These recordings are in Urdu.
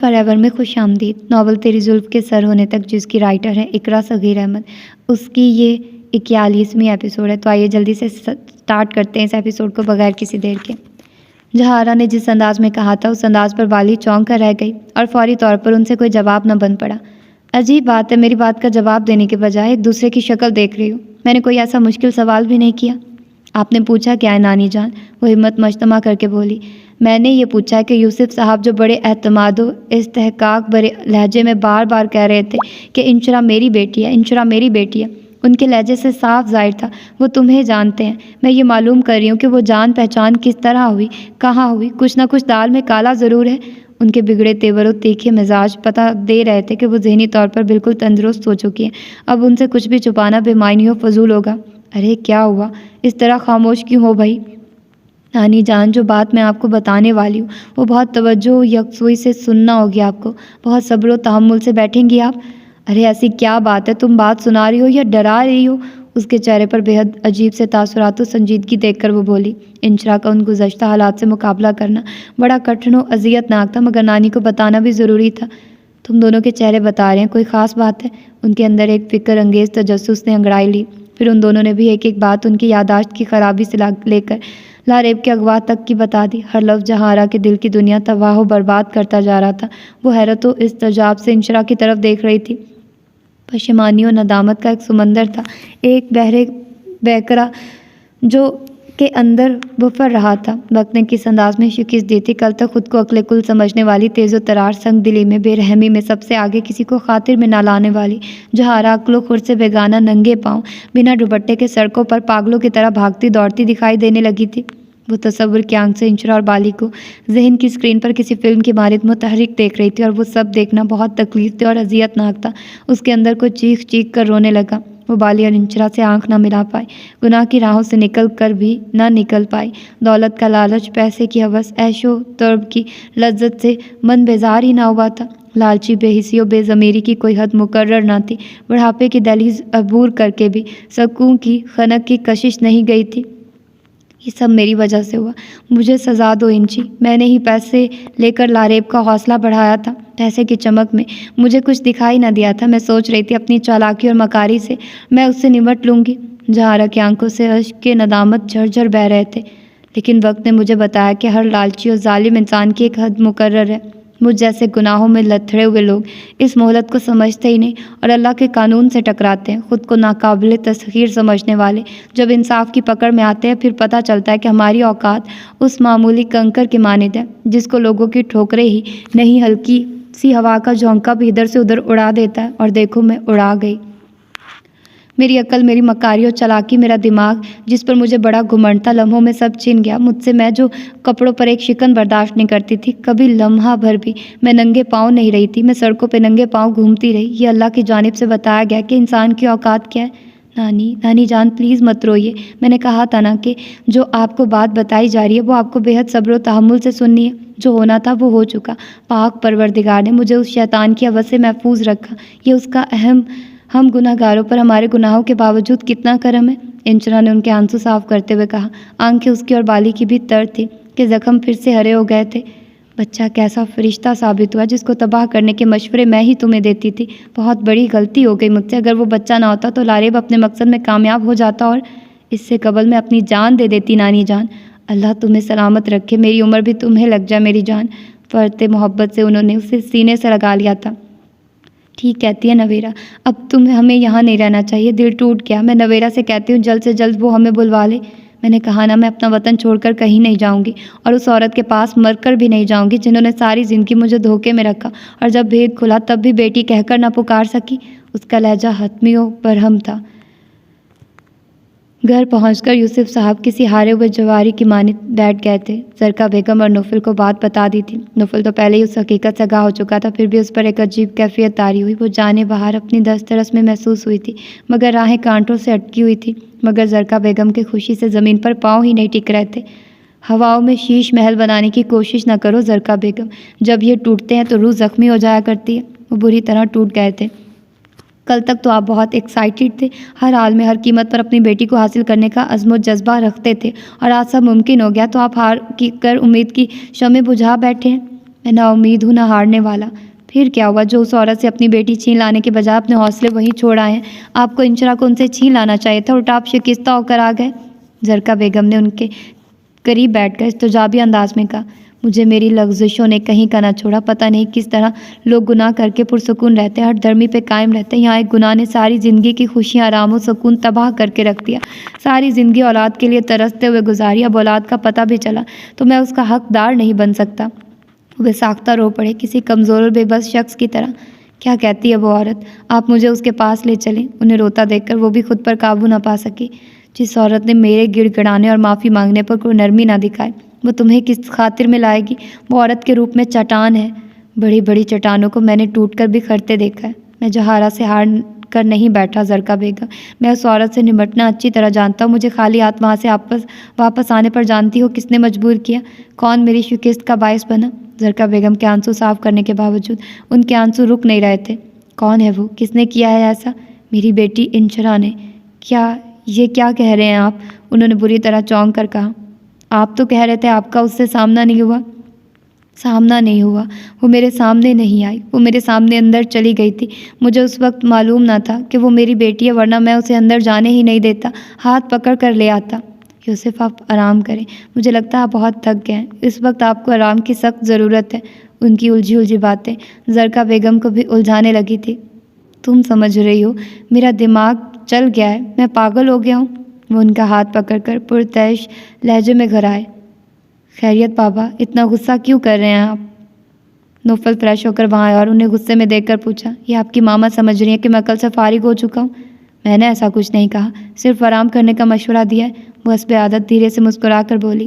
فار ایور میں خوش آمدید۔ ناول تیری زلف کے سر ہونے تک، جس کی رائٹر ہے اقرا صغیر احمد، اس کی یہ 41ویں ایپیسوڈ ہے۔ تو آئیے جلدی سے سٹارٹ کرتے ہیں اس ایپیسوڈ کو بغیر کسی دیر کے۔ جہاں آرا نے جس انداز میں کہا تھا اس انداز پر بالی چونک کر رہ گئی اور فوری طور پر ان سے کوئی جواب نہ بن پڑا۔ عجیب بات ہے، میری بات کا جواب دینے کے بجائے ایک دوسرے کی شکل دیکھ رہی ہوں۔ میں نے کوئی ایسا مشکل سوال بھی نہیں کیا۔ آپ نے پوچھا کیا ہے نانی جان؟ وہ ہمت مجتمع کر کے بولی۔ میں نے یہ پوچھا ہے کہ یوسف صاحب جو بڑے اعتماد و استحقاق بھرے لہجے میں بار بار کہہ رہے تھے کہ انشرا میری بیٹی ہے، انشرا میری بیٹی ہے، ان کے لہجے سے صاف ظاہر تھا وہ تمہیں جانتے ہیں۔ میں یہ معلوم کر رہی ہوں کہ وہ جان پہچان کس طرح ہوئی، کہاں ہوئی، کچھ نہ کچھ دال میں کالا ضرور ہے۔ ان کے بگڑے تیور و تیکھے مزاج پتہ دے رہے تھے کہ وہ ذہنی طور پر بالکل تندرست ہو چکی ہیں۔ اب ان سے کچھ بھی چھپانا بے معنی و فضول ہوگا۔ ارے کیا ہوا؟ اس طرح خاموش کیوں ہو بھائی؟ نانی جان، جو بات میں آپ کو بتانے والی ہوں وہ بہت توجہ و یکسوئی سے سننا ہوگی آپ کو، بہت صبر و تحمل سے بیٹھیں گی آپ؟ ارے ایسی کیا بات ہے، تم بات سنا رہی ہو یا ڈرا رہی ہو؟ اس کے چہرے پر بے حد عجیب سے تاثرات و سنجیدگی دیکھ کر وہ بولی۔ انشرا کا ان گزشتہ حالات سے مقابلہ کرنا بڑا کٹھن و اذیت ناک تھا، مگر نانی کو بتانا بھی ضروری تھا۔ تم دونوں کے چہرے بتا رہے ہیں، کوئی خاص بات ہے؟ ان کے اندر ایک فکر انگیز تجسس نے انگڑائی لی۔ پھر ان دونوں نے بھی ایک ایک بات ان کی یادداشت کی خرابی سے لے کر لاریب کے اغوا تک کی بتا دی۔ ہر لفظ جہاں آرا کے دل کی دنیا تباہ و برباد کرتا جا رہا تھا۔ وہ حیرت و استعجاب سے انشرا کی طرف دیکھ رہی تھی۔ پشیمانی و ندامت کا ایک سمندر تھا، ایک بحر بیکرا جو کے اندر بفر رہا تھا۔ وقت نے کس انداز میں شکست دی تھی، کل تک خود کو عقل کل سمجھنے والی تیز و ترار سنگ دلی میں، بے رحمی میں سب سے آگے کسی کو خاطر میں نہ لانے والی جہاں آرا عقل و خرد سے بیگانہ ننگے پاؤں بنا دوپٹے کے سڑکوں پر پاگلوں کی طرح بھاگتی دوڑتی دکھائی دینے لگی تھی۔ وہ تصور کی آنکھ سے انشرا اور بالی کو ذہن کی اسکرین پر کسی فلم کی مانند متحرک دیکھ رہی تھی، اور وہ سب دیکھنا بہت تکلیف دہ اور اذیت ناک تھا۔ اس کے اندر کوئی چیخ چیخ کر رونے لگا۔ وہ بالی اور انشرا سے آنکھ نہ ملا پائی، گناہ کی راہوں سے نکل کر بھی نہ نکل پائی۔ دولت کا لالچ، پیسے کی ہوس، عیش و طرب کی لذت سے من بیزار ہی نہ ہوا تھا۔ لالچی بے حسی و بے ضمیری کی کوئی حد مقرر نہ تھی۔ بڑھاپے کی دہلیز عبور کر کے بھی سکوں کی خنک کی کشش نہیں گئی تھی۔ یہ سب میری وجہ سے ہوا، مجھے سزا دو انچی۔ میں نے ہی پیسے لے کر لاریب کا حوصلہ بڑھایا تھا۔ پیسے کی چمک میں مجھے کچھ دکھائی نہ دیا تھا۔ میں سوچ رہی تھی اپنی چالاکی اور مکاری سے میں اس سے نمٹ لوں گی۔ جہاں آرا کی آنکھوں سے اشک کے ندامت جھرجھر بہہ رہے تھے، لیکن وقت نے مجھے بتایا کہ ہر لالچی اور ظالم انسان کی ایک حد مقرر ہے۔ مجھ جیسے گناہوں میں لتھڑے ہوئے لوگ اس مہلت کو سمجھتے ہی نہیں اور اللہ کے قانون سے ٹکراتے ہیں۔ خود کو ناقابل تسخیر سمجھنے والے جب انصاف کی پکڑ میں آتے ہیں، پھر پتہ چلتا ہے کہ ہماری اوقات اس معمولی کنکر کی مانند ہے جس کو لوگوں کی ٹھوکریں ہی نہیں، ہلکی سی ہوا کا جھونکا بھی ادھر سے ادھر اڑا دیتا ہے۔ اور دیکھو میں اڑا گئی۔ میری عقل، میری مکاری اور چالاکی، میرا دماغ جس پر مجھے بڑا گھمنڈ تھا، لمحوں میں سب چھن گیا مجھ سے۔ میں جو کپڑوں پر ایک شکن برداشت نہیں کرتی تھی، کبھی لمحہ بھر بھی میں ننگے پاؤں نہیں رہی تھی۔ میں سڑکوں پہ ننگے پاؤں گھومتی رہی۔ یہ اللہ کی جانب سے بتایا گیا کہ انسان کی اوقات کیا ہے۔ نانی جان پلیز مت روئیے۔ میں نے کہا تھا نا کہ جو آپ کو بات بتائی جا رہی ہے وہ آپ کو بے حد صبر و تحمل سے سننی ہے۔ جو ہونا تھا وہ ہو چکا۔ پاک پروردگار نے مجھے اس شیطان کی ہوس سے محفوظ رکھا۔ یہ اس کا ہم گناہ گاروں پر ہمارے گناہوں کے باوجود کتنا کرم ہے۔ انشرا نے ان کے آنسو صاف کرتے ہوئے کہا۔ آنکھیں اس کی اور بالی کی بھی تر تھی کہ زخم پھر سے ہرے ہو گئے تھے۔ بچہ کیسا فرشتہ ثابت ہوا جس کو تباہ کرنے کے مشورے میں ہی تمہیں دیتی تھی۔ بہت بڑی غلطی ہو گئی مجھ سے۔ اگر وہ بچہ نہ ہوتا تو لاریب اپنے مقصد میں کامیاب ہو جاتا اور اس سے قبل میں اپنی جان دے دیتی۔ نانی جان اللہ تمہیں سلامت رکھے، میری عمر بھی تمہیں لگ جائے میری جان۔ فرتے محبت سے انہوں نے اسے سینے سے لگا لیا تھا۔ ٹھیک کہتی ہے نویرا، اب ہمیں یہاں نہیں رہنا چاہیے، دل ٹوٹ گیا۔ میں نویرا سے کہتی ہوں جلد سے جلد وہ ہمیں بلوا لے۔ میں نے کہا نا میں اپنا وطن چھوڑ کر کہیں نہیں جاؤں گی، اور اس عورت کے پاس مر کر بھی نہیں جاؤں گی جنہوں نے ساری زندگی مجھے دھوکے میں رکھا، اور جب بھید کھلا تب بھی بیٹی کہہ کر نہ پکار سکی۔ اس کا لہجہ حتمی و برہم تھا۔ گھر پہنچ کر یوسف صاحب کسی ہارے ہوئے جواری کی مانند بیٹھ گئے تھے۔ زرکا بیگم اور نوفل کو بات بتا دی تھی۔ نوفل تو پہلے ہی اس حقیقت سے آگاہ ہو چکا تھا، پھر بھی اس پر ایک عجیب کیفیت طاری ہوئی۔ وہ جانے بہار اپنی دسترس میں محسوس ہوئی تھی، مگر راہیں کانٹوں سے اٹکی ہوئی تھی۔ مگر زرکا بیگم کی خوشی سے زمین پر پاؤں ہی نہیں ٹک رہے تھے۔ ہواؤں میں شیش محل بنانے کی کوشش نہ کرو زرکا بیگم، جب یہ ٹوٹتے ہیں تو روح زخمی ہو جایا کرتی ہے۔ وہ بری طرح ٹوٹ گئے تھے۔ کل تک تو آپ بہت ایکسائٹڈ تھے، ہر حال میں ہر قیمت پر اپنی بیٹی کو حاصل کرنے کا عزم و جذبہ رکھتے تھے، اور آج سب ممکن ہو گیا تو آپ ہار کر امید کی شمع بجھا بیٹھے ہیں۔ میں نا امید ہوں نہ ہارنے والا۔ پھر کیا ہوا؟ جو اس عورت سے اپنی بیٹی چھین لانے کے بجائے اپنے حوصلے وہیں چھوڑ آئے ہیں۔ آپ کو انشرا کو ان سے چھین لانا چاہیے تھا، الٹا آپ شکستہ ہو کر آ گئے۔ زرکا بیگم نے ان کے قریب بیٹھ کر استجابی انداز میں کہا، مجھے میری لغزشوں نے کہیں کا نہ چھوڑا۔ پتہ نہیں کس طرح لوگ گناہ کر کے پرسکون رہتے ہیں، ہر دھرمی پہ قائم رہتے ہیں۔ یہاں ایک گناہ نے ساری زندگی کی خوشیاں، آرام و سکون تباہ کر کے رکھ دیا۔ ساری زندگی اولاد کے لیے ترستے ہوئے گزاری، اب اولاد کا پتہ بھی چلا تو میں اس کا حقدار نہیں بن سکتا۔ وہ ساختہ رو پڑے کسی کمزور اور بے بس شخص کی طرح۔ کیا کہتی ہے وہ عورت؟ آپ مجھے اس کے پاس لے چلیں۔ انہیں روتا دیکھ کر وہ بھی خود پر قابو نہ پا سکی۔ جس عورت نے میرے گڑ گڑانے اور معافی مانگنے پر کوئی نرمی نہ دکھائے، وہ تمہیں کس خاطر میں لائے گی؟ وہ عورت کے روپ میں چٹان ہے۔ بڑی بڑی چٹانوں کو میں نے ٹوٹ کر بکھرتے دیکھا ہے۔ میں جہارا سے ہار کر نہیں بیٹھا زرکا بیگم، میں اس عورت سے نمٹنا اچھی طرح جانتا ہوں۔ مجھے خالی ہاتھ وہاں سے واپس آنے پر جانتی ہو کس نے مجبور کیا؟ کون میری شکست کا باعث بنا؟ زرکا بیگم کے آنسو صاف کرنے کے باوجود ان کے آنسو رک نہیں رہے تھے۔ کون ہے وہ؟ کس نے کیا ہے ایسا؟ میری بیٹی انشرا نے۔ یہ کیا کہہ رہے ہیں آپ؟ انہوں نے بری طرح چونک کر کہا۔ آپ تو کہہ رہے تھے آپ کا اس سے سامنا نہیں ہوا۔ سامنا نہیں ہوا؟ وہ میرے سامنے نہیں آئی، وہ میرے سامنے اندر چلی گئی تھی۔ مجھے اس وقت معلوم نہ تھا کہ وہ میری بیٹی ہے، ورنہ میں اسے اندر جانے ہی نہیں دیتا، ہاتھ پکڑ کر لے آتا۔ یوسف آپ آرام کریں، مجھے لگتا ہے آپ بہت تھک گئے ہیں، اس وقت آپ کو آرام کی سخت ضرورت ہے۔ ان کی الجھی باتیں زرکا بیگم کو بھی الجھانے لگی تھی۔ تم سمجھ رہی ہو میرا دماغ چل گیا ہے، میں پاگل ہو گیا ہوں؟ وہ ان کا ہاتھ پکڑ کر پرتعش لہجے میں گھر آئے۔ خیریت بابا، اتنا غصہ کیوں کر رہے ہیں آپ؟ نوفل فریش ہو کر وہاں آیا اور انہیں غصے میں دیکھ کر پوچھا، یہ آپ کی ماما سمجھ رہی ہیں کہ میں کل سے فارغ ہو چکا ہوں؟ میں نے ایسا کچھ نہیں کہا، صرف آرام کرنے کا مشورہ دیا ہے۔ وہ حسب عادت دھیرے سے مسکرا کر بولی۔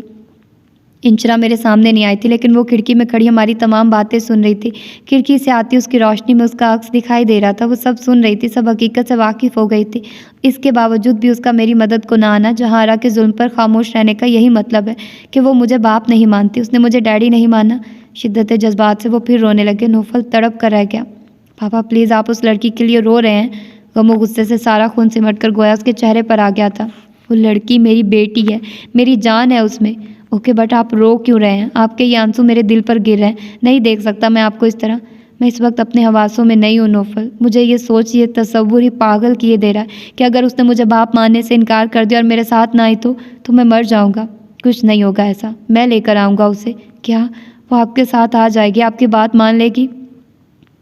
انشرا میرے سامنے نہیں آئی تھی، لیکن وہ کھڑکی میں کھڑی ہماری تمام باتیں سن رہی تھی۔ کھڑکی سے آتی اس کی روشنی میں اس کا عکس دکھائی دے رہا تھا۔ وہ سب سن رہی تھی، سب حقیقت سے واقف ہو گئی تھی۔ اس کے باوجود بھی اس کا میری مدد کو نہ آنا، جہارا کے ظلم پر خاموش رہنے کا یہی مطلب ہے کہ وہ مجھے باپ نہیں مانتی، اس نے مجھے ڈیڈی نہیں مانا۔ شدت جذبات سے وہ پھر رونے لگے۔ نوفل تڑپ کر رہ گیا۔ پاپا پلیز، آپ اس لڑکی کے لیے رو رہے ہیں؟ غم و غصے سے سارا خون سمٹ کر گویا اس کے چہرے پر آ گیا تھا۔ وہ لڑکی میری بیٹی ہے، میری جان ہے اس میں۔ اوکے بٹ آپ رو کیوں رہے ہیں؟ آپ کے یہ آنسو میرے دل پر گر رہے ہیں۔ نہیں دیکھ سکتا میں آپ کو اس طرح۔ میں اس وقت اپنے حواسوں میں نہیں ہوں نوفل۔ مجھے یہ سوچ، یہ تصور ہی پاگل کیے دے رہا ہے کہ اگر اس نے مجھے باپ ماننے سے انکار کر دیا اور میرے ساتھ نہ آئی تو میں مر جاؤں گا۔ کچھ نہیں ہوگا ایسا، میں لے کر آؤں گا اسے۔ کیا وہ آپ کے ساتھ آ جائے گی؟ آپ کی بات مان لے گی؟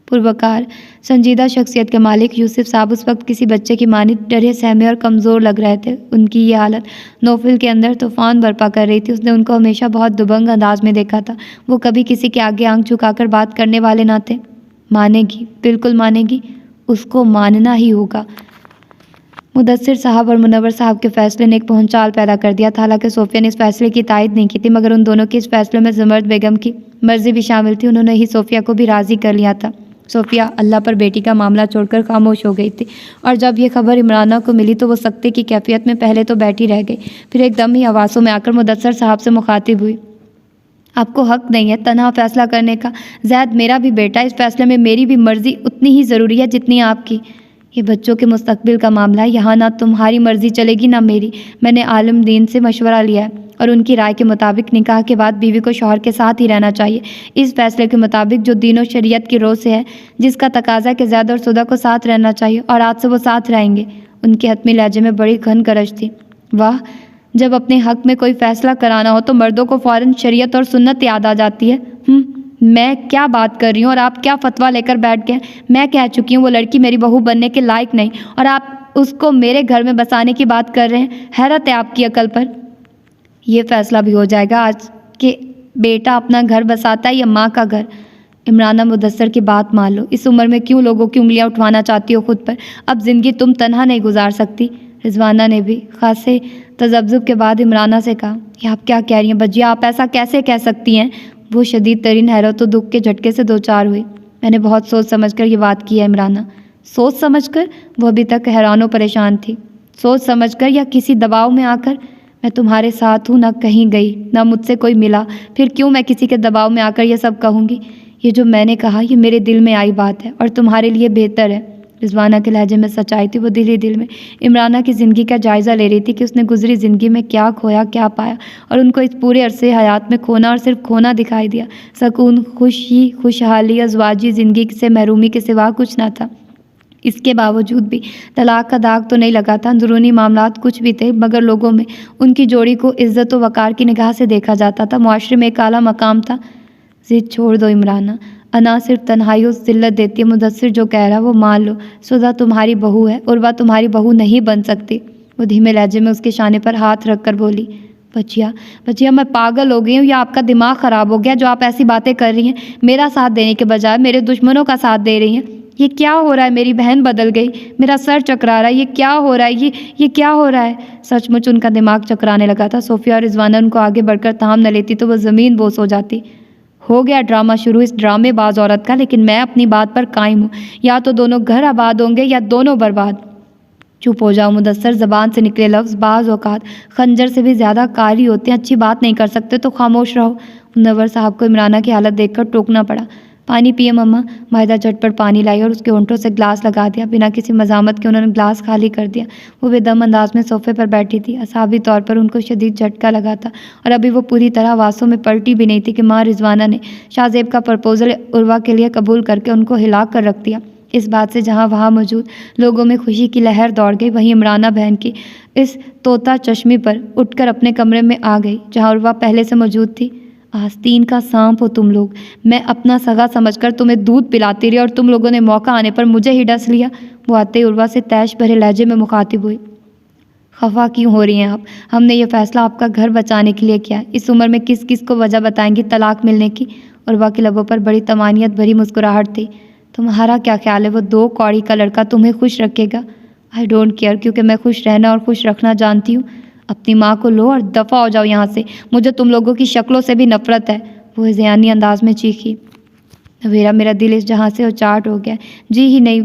پروکار سنجیدہ شخصیت کے مالک یوسف صاحب اس وقت کسی بچے کی مانند ڈرے سہمے اور کمزور لگ رہے تھے۔ ان کی یہ حالت نوفل کے اندر طوفان برپا کر رہی تھی۔ اس نے ان کو ہمیشہ بہت دبنگ انداز میں دیکھا تھا۔ وہ کبھی کسی کے آگے آنکھ جھکا کر بات کرنے والے نہ تھے۔ مانے گی، بالکل مانے گی، اس کو ماننا ہی ہوگا۔ مدثر صاحب اور منور صاحب کے فیصلے نے ایک پہنچال پیدا کر دیا تھا۔ حالانکہ صوفیہ نے اس فیصلے کی تائید نہیں کی تھی، مگر ان دونوں کے اس فیصلے میں زمرد بیگم کی مرضی بھی شامل تھی۔ انہوں نے ہی صوفیہ کو بھی راضی کر لیا تھا۔ صوفیہ اللہ پر بیٹی کا معاملہ چھوڑ کر خاموش ہو گئی تھی، اور جب یہ خبر عمرانہ کو ملی تو وہ سکتے کی کیفیت میں پہلے تو بیٹھی رہ گئی، پھر ایک دم ہی حواسوں میں آ کر مدثر صاحب سے مخاطب ہوئی۔ آپ کو حق نہیں ہے تنہا فیصلہ کرنے کا۔ زید میرا بھی بیٹا، اس فیصلے میں میری بھی مرضی اتنی ہی ضروری ہے جتنی آپ کی۔ یہ بچوں کے مستقبل کا معاملہ ہے، یہاں نہ تمہاری مرضی چلے گی نہ میری۔ میں نے عالم دین سے مشورہ لیا ہے اور ان کی رائے کے مطابق نکاح کے بعد بیوی کو شوہر کے ساتھ ہی رہنا چاہیے۔ اس فیصلے کے مطابق جو دین و شریعت کی رو سے ہے، جس کا تقاضا ہے کہ زید اور سدہ کو ساتھ رہنا چاہیے، اور آج سے وہ ساتھ رہیں گے۔ ان کے حتمی لہجے میں بڑی گھن گرج تھی۔ واہ، جب اپنے حق میں کوئی فیصلہ کرانا ہو تو مردوں کو فوراً شریعت اور سنت یاد آ جاتی ہے۔ میں کیا بات کر رہی ہوں اور آپ کیا فتویٰ لے کر بیٹھ گئے؟ میں کہہ چکی ہوں وہ لڑکی میری بہو بننے کے لائق نہیں، اور آپ اس کو میرے گھر میں بسانے کی بات کر رہے ہیں۔ حیرت ہے آپ کی عقل پر۔ یہ فیصلہ بھی ہو جائے گا آج کہ بیٹا اپنا گھر بساتا ہے یا ماں کا گھر۔ عمرانہ، مدثر کی بات مان لو۔ اس عمر میں کیوں لوگوں کی انگلیاں اٹھوانا چاہتی ہو خود پر؟ اب زندگی تم تنہا نہیں گزار سکتی۔ رضوانہ نے بھی خاصے تذبذب کے بعد عمرانہ سے کہا، یہ آپ کیا کہہ رہی ہیں بجیا؟ آپ ایسا کیسے کہہ سکتی ہیں؟ وہ شدید ترین حیرت و دکھ کے جھٹکے سے دوچار ہوئی۔ میں نے بہت سوچ سمجھ کر یہ بات کی ہے عمرانہ۔ سوچ سمجھ کر؟ وہ ابھی تک حیران و پریشان تھی۔ سوچ سمجھ کر یا کسی دباؤ میں آ کر؟ میں تمہارے ساتھ ہوں، نہ کہیں گئی، نہ مجھ سے کوئی ملا، پھر کیوں میں کسی کے دباؤ میں آ کر یہ سب کہوں گی؟ یہ جو میں نے کہا یہ میرے دل میں آئی بات ہے اور تمہارے لیے بہتر ہے۔ رضوانہ کے لہجے میں سچائی تھی. وہ دل ہی دل میں عمرانہ کی زندگی کا جائزہ لے رہی تھی کہ اس نے گزری زندگی میں کیا کھویا کیا پایا، اور ان کو اس پورے عرصے حیات میں کھونا اور صرف کھونا دکھائی دیا. سکون، خوشی، خوشحالی، ازواجی زندگی سے محرومی کے سوا کچھ نہ تھا. اس کے باوجود بھی طلاق کا داغ تو نہیں لگا تھا. اندرونی معاملات کچھ بھی تھے، مگر لوگوں میں ان کی جوڑی کو عزت و وقار کی نگاہ سے دیکھا جاتا تھا. معاشرے میں ایک اعلیٰ مقام تھا. ضد چھوڑ دو عمرانہ، انا صرف تنہائی و ذلت دیتی ہے. مدثر جو کہہ رہا ہے وہ مان لو. سدھا تمہاری بہو ہے، عروہ تمہاری بہو نہیں بن سکتی. وہ دھیمے لہجے میں اس کے شانے پر ہاتھ رکھ کر بولی، بچیا میں پاگل ہو گئی ہوں یا آپ کا دماغ خراب ہو گیا جو آپ ایسی باتیں کر رہی ہیں؟ میرا ساتھ دینے کے بجائے میرے دشمنوں کا ساتھ دے رہی ہیں. یہ کیا ہو رہا ہے؟ میری بہن بدل گئی، میرا سر چکرا رہا ہے. یہ کیا ہو رہا ہے؟ یہ کیا ہو رہا ہے؟ سچ مچ ان کا دماغ چکرانے لگا تھا. صوفیہ اور رضوانہ ان کو آگے بڑھ کر تھام نہ لیتی تو وہ زمین بوس ہو جاتی. ہو گیا ڈرامہ شروع اس ڈرامے باز عورت کا، لیکن میں اپنی بات پر قائم ہوں. یا تو دونوں گھر آباد ہوں گے یا دونوں برباد. چپ ہو جاؤ مدثر. زبان سے نکلے لفظ بعض اوقات خنجر سے بھی زیادہ کاری ہوتے ہیں. اچھی بات نہیں کر سکتے تو خاموش رہو. منور صاحب کو عمرانہ کی حالت دیکھ کر ٹوکنا پڑا. پانی پیے مما. ماہدہ جھٹ پٹ پانی لائی اور اس کے ہونٹوں سے گلاس لگا دیا. بنا کسی مزاحمت کے انہوں نے گلاس خالی کر دیا. وہ بے دم انداز میں صوفے پر بیٹھی تھی. اعصابی طور پر ان کو شدید جھٹکا لگا تھا اور ابھی وہ پوری طرح حواسوں میں پلٹی بھی نہیں تھی کہ ماں رضوانہ نے شاہ زیب کا پرپوزل عروہ کے لیے قبول کر کے ان کو ہلا کر رکھ دیا. اس بات سے جہاں وہاں موجود لوگوں میں خوشی کی لہر دوڑ گئی، وہیں عمرانہ بہن کی اس طوطا چشمی پر اٹھ کر اپنے کمرے میں آ گئی جہاں عروہ پہلے سے موجود تھی. آستین کا سانپ ہو تم لوگ. میں اپنا سگا سمجھ کر تمہیں دودھ پلاتی رہی اور تم لوگوں نے موقع آنے پر مجھے ہی ڈس لیا. وہ آتے ہی عروہ سے تیش بھرے لہجے میں مخاطب ہوئی. خفا کیوں ہو رہی ہیں آپ؟ ہم نے یہ فیصلہ آپ کا گھر بچانے کے لیے کیا ہے. اس عمر میں کس کس کو وجہ بتائیں گی طلاق ملنے کی؟ عروہ کے لبوں پر بڑی طمانینت بھری مسکراہٹ تھی. تمہارا کیا خیال ہے وہ 2 کوڑی کا لڑکا تمہیں خوش رکھے گا؟ آئی ڈونٹ کیئر، کیونکہ میں خوش رہنا اور خوش رکھنا جانتی ہوں. اپنی ماں کو لو اور دفع ہو جاؤ یہاں سے. مجھے تم لوگوں کی شکلوں سے بھی نفرت ہے. وہ ذہانی انداز میں چیخی. نویرا میرا دل اس جہاں سے اچاٹ ہو گیا. جی ہی نہیں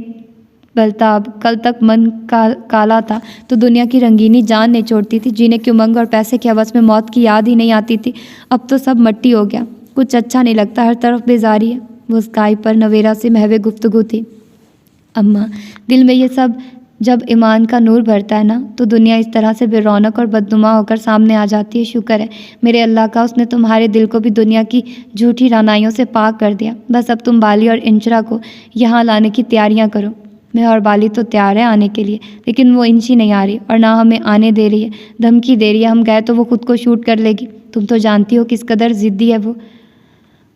بلتا اب. کل تک من کالا تھا تو دنیا کی رنگینی جان نہیں چھوڑتی تھی. جینے کی امنگ اور پیسے کی ہوس میں موت کی یاد ہی نہیں آتی تھی. اب تو سب مٹی ہو گیا. کچھ اچھا نہیں لگتا، ہر طرف بیزاری ہے. وہ اسکائپ پر نویرا سے محو گفتگو تھی. اماں، دل میں یہ سب جب ایمان کا نور بھرتا ہے نا تو دنیا اس طرح سے بے رونق اور بدنما ہو کر سامنے آ جاتی ہے. شکر ہے میرے اللہ کا، اس نے تمہارے دل کو بھی دنیا کی جھوٹی رعنائیوں سے پاک کر دیا. بس اب تم بالی اور انشرا کو یہاں لانے کی تیاریاں کرو. میں اور بالی تو تیار ہے آنے کے لیے، لیکن وہ انشی نہیں آ رہی اور نہ ہمیں آنے دے رہی ہے. دھمکی دے رہی ہے ہم گئے تو وہ خود کو شوٹ کر لے گی. تم تو جانتی ہو کس قدر ضدی ہے وہ.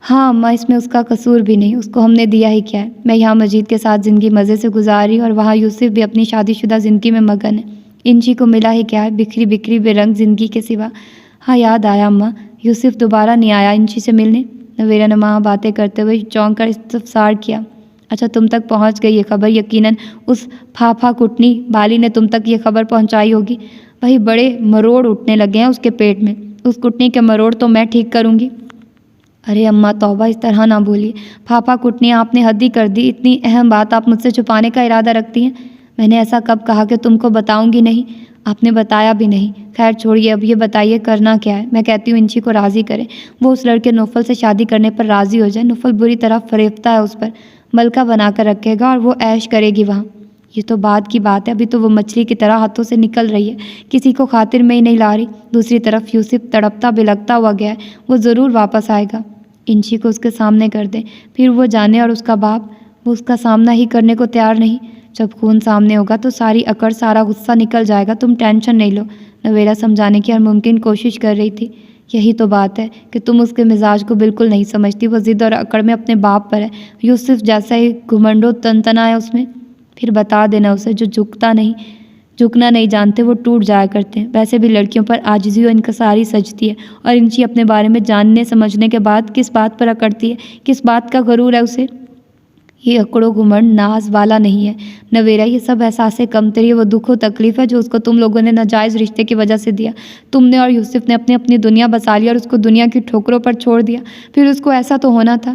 ہاں اماں، اس میں اس کا قصور بھی نہیں. اس کو ہم نے دیا ہی کیا ہے؟ میں یہاں مجید کے ساتھ زندگی مزے سے گزار رہی اور وہاں یوسف بھی اپنی شادی شدہ زندگی میں مگن ہے. انشی کو ملا ہی کیا ہے بکھری بکھری بے رنگ زندگی کے سوا؟ ہاں یاد آیا اماں، یوسف دوبارہ نہیں آیا انشی سے ملنے. نویرا نے وہاں باتیں کرتے ہوئے چونک کر استفسار کیا. اچھا تم تک پہنچ گئی یہ خبر. یقیناً اس پھاپھا کٹنی بالی نے تم تک یہ خبر پہنچائی ہوگی. وہی بڑے مروڑ اٹھنے لگے ہیں اس کے پیٹ میں. اس کٹنی کے مروڑ تو میں ٹھیک کروں گی. ارے اماں توبہ، اس طرح نہ بولیے. پھاپھا کٹنی آپ نے حد ہی کر دی. اتنی اہم بات آپ مجھ سے چھپانے کا ارادہ رکھتی ہیں. میں نے ایسا کب کہا کہ تم کو بتاؤں گی نہیں؟ آپ نے بتایا بھی نہیں. خیر چھوڑیے، اب یہ بتائیے کرنا کیا ہے؟ میں کہتی ہوں انشی کو راضی کریں. وہ اس لڑکے نوفل سے شادی کرنے پر راضی ہو جائے. نوفل بری طرح فریفتہ ہے اس پر. ملکہ بنا کر رکھے گا اور وہ عیش کرے گی وہاں. یہ تو بعد کی بات ہے. ابھی تو وہ مچھلی کی طرح ہاتھوں سے نکل رہی ہے، کسی کو خاطر میں ہی نہیں لا رہی. دوسری طرف یوسف تڑپتا بلکتا ہوا گیا ہے. وہ ضرور واپس آئے گا. انشی کو اس کے سامنے کر دیں، پھر وہ جانے. اور اس کا باپ، وہ اس کا سامنا ہی کرنے کو تیار نہیں. جب خون سامنے ہوگا تو ساری اکڑ سارا غصہ نکل جائے گا. تم ٹینشن نہیں لو. نویرا سمجھانے کی ہر ممکن کوشش کر رہی تھی. یہی تو بات ہے کہ تم اس کے مزاج کو بالکل نہیں سمجھتی. وہ ضد اور اکڑ میں اپنے باپ پر ہے. یوسف جیسا ہی گھمنڈو تنتنا ہے اس میں. پھر بتا دینا اسے، جو جھکنا نہیں جانتے وہ ٹوٹ جایا کرتے ہیں. ویسے بھی لڑکیوں پر عاجزی و انکساری سجتی ہے. اور انشی اپنے بارے میں جاننے سمجھنے کے بعد کس بات پر اکڑتی ہے؟ کس بات کا غرور ہے اسے؟ یہ اکڑ و گھمنڈ ناز والا نہیں ہے نویرا. یہ سب احساس کمتری، وہ دکھ و تکلیف ہے جو اس کو تم لوگوں نے ناجائز رشتے کی وجہ سے دیا. تم نے اور یوسف نے اپنی دنیا بسا لی اور اس کو دنیا کی ٹھوکروں پر چھوڑ دیا. پھر اس کو ایسا تو ہونا تھا.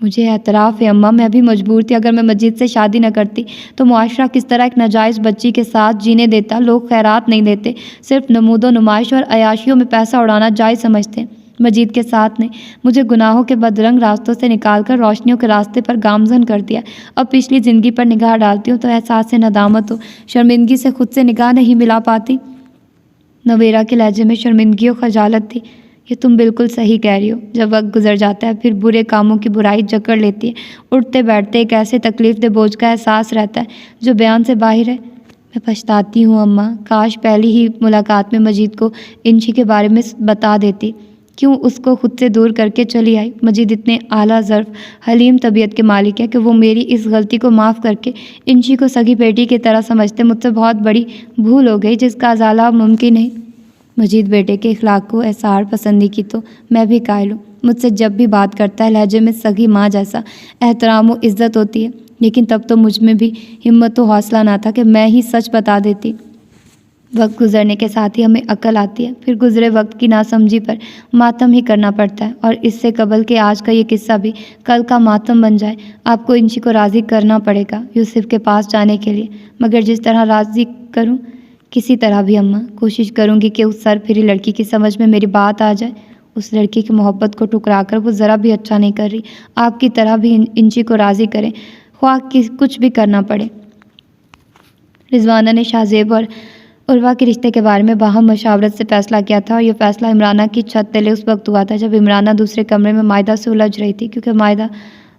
مجھے اعتراف ہے اماں، میں بھی مجبور تھی. اگر میں مجید سے شادی نہ کرتی تو معاشرہ کس طرح ایک ناجائز بچی کے ساتھ جینے دیتا. لوگ خیرات نہیں دیتے، صرف نمود و نمائش اور عیاشیوں میں پیسہ اڑانا جائز سمجھتے ہیں. مجید کے ساتھ نے مجھے گناہوں کے بدرنگ راستوں سے نکال کر روشنیوں کے راستے پر گامزن کر دیا۔ اب پچھلی زندگی پر نگاہ ڈالتی ہوں تو احساس ندامت و شرمندگی سے خود سے نگاہ نہیں ملا پاتی۔ نویرا کے لہجے میں شرمندگی و خجالت تھی۔ یہ تم بالکل صحیح کہہ رہی ہو، جب وقت گزر جاتا ہے پھر برے کاموں کی برائی جکڑ لیتی ہے، اٹھتے بیٹھتے ایک ایسے تکلیف دہ بوجھ کا احساس رہتا ہے جو بیان سے باہر ہے۔ میں پچھتاتی ہوں اماں، کاش پہلی ہی ملاقات میں مجید کو انشی کے بارے میں بتا دیتی۔ کیوں اس کو خود سے دور کر کے چلی آئی؟ مجید اتنے اعلیٰ ظرف حلیم طبیعت کے مالک ہے کہ وہ میری اس غلطی کو معاف کر کے انشی کو سگی بیٹی کی طرح سمجھتے مجھ سے بہت بڑی بھول ہو گئی جس کا ازالہ اب ممکن نہیں۔ مجید بیٹے کے اخلاق کو احسار پسندی کی تو میں بھی قائل ہوں۔ مجھ سے جب بھی بات کرتا ہے لہجے میں سگی ماں جیسا احترام و عزت ہوتی ہے، لیکن تب تو مجھ میں بھی ہمت و حوصلہ نہ تھا کہ میں ہی سچ بتا دیتی۔ وقت گزرنے کے ساتھ ہی ہمیں عقل آتی ہے، پھر گزرے وقت کی ناسمجھی پر ماتم ہی کرنا پڑتا ہے، اور اس سے قبل کہ آج کا یہ قصہ بھی کل کا ماتم بن جائے، آپ کو انشی کو راضی کرنا پڑے گا یوسف کے پاس جانے کے لیے، مگر جس طرح راضی کروں کسی طرح بھی اماں، کوشش کروں گی کہ اس سر پھری لڑکی کی سمجھ میں میری بات آ جائے۔ اس لڑکی کی محبت کو ٹھکرا کر وہ ذرا بھی اچھا نہیں کر رہی، آپ کی طرح بھی انشی کو راضی کریں، خواہ کچھ بھی کرنا پڑے۔ رضوانہ نے شاہ زیب اور عروہ کے رشتے کے بارے میں باہم مشاورت سے فیصلہ کیا تھا، اور یہ فیصلہ عمرانہ کی چھت تلے اس وقت ہوا تھا جب عمرانہ دوسرے کمرے میں مائدہ سے الجھ رہی تھی، کیونکہ مائدہ